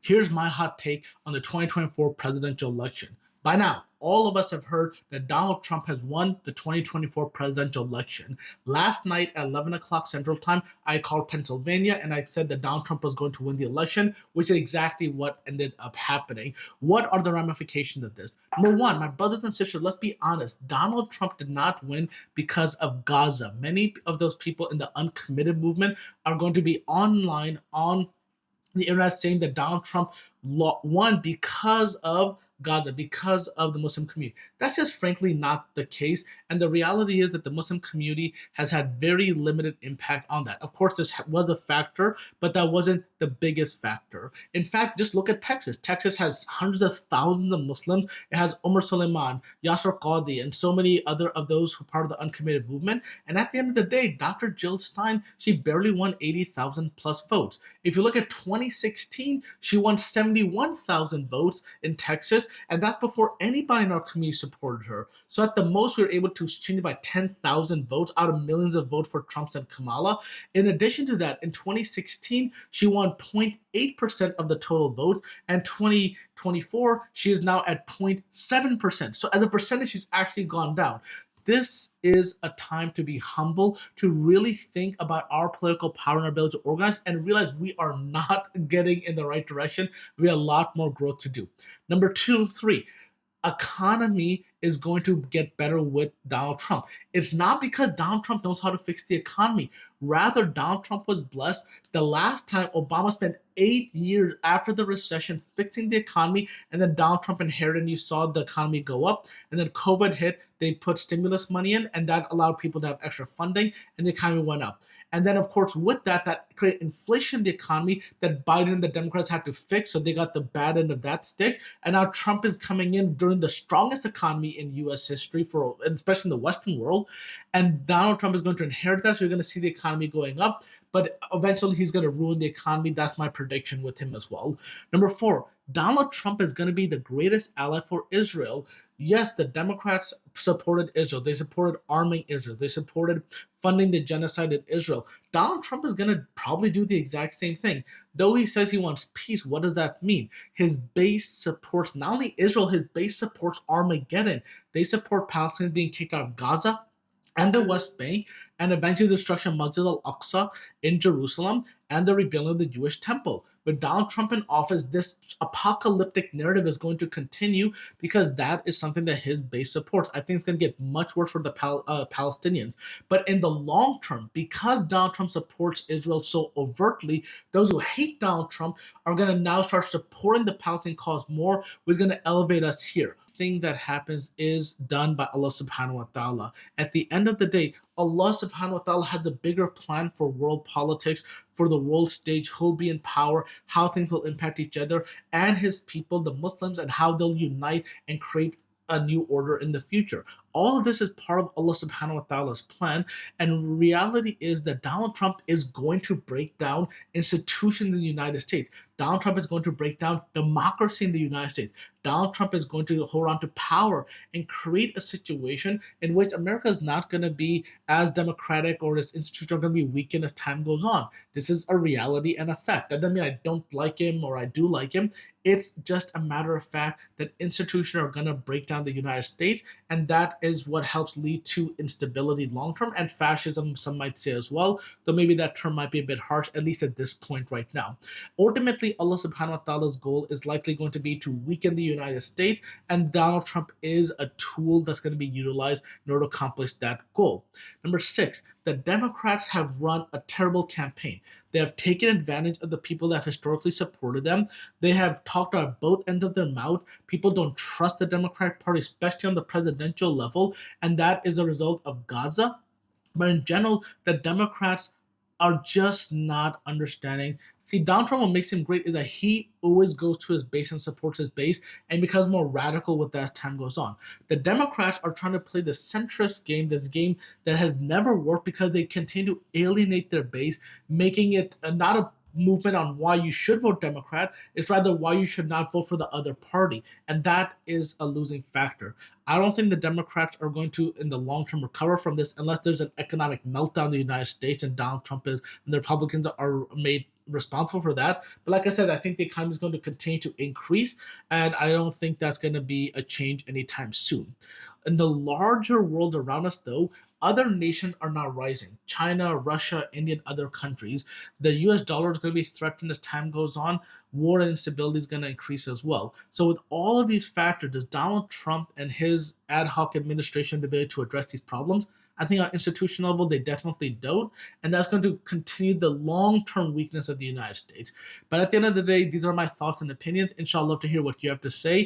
Here's my hot take on the 2024 presidential election. By now, all of us have heard that Donald Trump has won the 2024 presidential election. Last night at 11 o'clock Central Time, I called Pennsylvania and I said that Donald Trump was going to win the election, which is exactly what ended up happening. What are the ramifications of this? Number one, my brothers and sisters, let's be honest. Donald Trump did not win because of Gaza. Many of those people in the uncommitted movement are going to be online on the internet saying that Donald Trump won because of Gaza, because of the Muslim community. That's just frankly not the case. And the reality is that the Muslim community has had very limited impact on that. Of course, this was a factor, but that wasn't the biggest factor. In fact, just look at Texas. Texas has hundreds of thousands of Muslims. It has Omar Suleiman, Yasser Qadhi, and so many other of those who are part of the uncommitted movement. And at the end of the day, Dr. Jill Stein, she barely won 80,000 plus votes. If you look at 2016, she won 71,000 votes in Texas, and that's before anybody in our community supported her. So at the most, we were able to change it by 10,000 votes out of millions of votes for Trump and Kamala. In addition to that, in 2016, she won 0.8% of the total votes, and 2024, she is now at 0.7%. So as a percentage, she's actually gone down. This is a time to be humble, to really think about our political power and our ability to organize and realize we are not getting in the right direction. We have a lot more growth to do. Number two, three, economy is going to get better with Donald Trump. It's not because Donald Trump knows how to fix the economy. Rather, Donald Trump was blessed. The last time Obama spent 8 years after the recession fixing the economy, and then Donald Trump inherited and you saw the economy go up. And then COVID hit, they put stimulus money in, and that allowed people to have extra funding, and the economy went up. And then, of course, with that, that created inflation in the economy that Biden and the Democrats had to fix, so they got the bad end of that stick. And now Trump is coming in during the strongest economy in U.S. history, for especially in the Western world. And Donald Trump is going to inherit that, so you're going to see the economy going up. But eventually, he's going to ruin the economy. That's my prediction with him as well. Number four, Donald Trump is going to be the greatest ally for Israel. Yes, the Democrats supported Israel. They supported arming Israel. They supported funding the genocide in Israel. Donald Trump is going to probably do the exact same thing. Though he says he wants peace, what does that mean? His base supports not only Israel, his base supports Armageddon. They support Palestinians being kicked out of Gaza and the West Bank, and eventually the destruction of Masjid al-Aqsa in Jerusalem and the rebuilding of the Jewish temple. With Donald Trump in office, this apocalyptic narrative is going to continue because that is something that his base supports. I think it's going to get much worse for the Palestinians. But in the long term, because Donald Trump supports Israel so overtly, those who hate Donald Trump are going to now start supporting the Palestinian cause more, which is going to elevate us here. Thing that happens is done by Allah subhanahu wa ta'ala. At the end of the day, Allah subhanahu wa ta'ala has a bigger plan for world politics, for the world stage, who'll be in power, how things will impact each other and his people, the Muslims, and how they'll unite and create a new order in the future. All of this is part of Allah subhanahu wa ta'ala's plan. And reality is that Donald Trump is going to break down institutions in the United States. Donald Trump is going to break down democracy in the United States. Donald Trump is going to hold on to power and create a situation in which America is not going to be as democratic, or its institutions are going to be weakened as time goes on. This is a reality and a fact. That doesn't mean I don't like him or I do like him. It's just a matter of fact that institutions are going to break down the United States, and that is what helps lead to instability long term and fascism, some might say as well, though maybe that term might be a bit harsh, at least at this point right now. Ultimately, Allah subhanahu wa ta'ala's goal is likely going to be to weaken the United States, and Donald Trump is a tool that's going to be utilized in order to accomplish that goal. Number six, the Democrats have run a terrible campaign. They have taken advantage of the people that have historically supported them. They have talked out of both ends of their mouth. People don't trust the Democratic Party, especially on the presidential level, and that is a result of Gaza. But in general, the Democrats are just not understanding. See, Donald Trump, what makes him great is that he always goes to his base and supports his base and becomes more radical with that time goes on. The Democrats are trying to play the centrist game, this game that has never worked because they continue to alienate their base, making it not a movement on why you should vote Democrat. It's rather why you should not vote for the other party. And that is a losing factor. I don't think the Democrats are going to, in the long term, recover from this unless there's an economic meltdown in the United States and Donald Trump and the Republicans are made responsible for that. But like I said, I think the economy is going to continue to increase, and I don't think that's going to be a change anytime soon. In the larger world around us, though, other nations are now rising. China, Russia, India, and other countries. The US dollar is going to be threatened as time goes on. War and instability is going to increase as well. So, with all of these factors, does Donald Trump and his ad hoc administration the ability to address these problems? I think on institutional level, they definitely don't. And that's going to continue the long term weakness of the United States. But at the end of the day, these are my thoughts and opinions. Inshallah, love to hear what you have to say.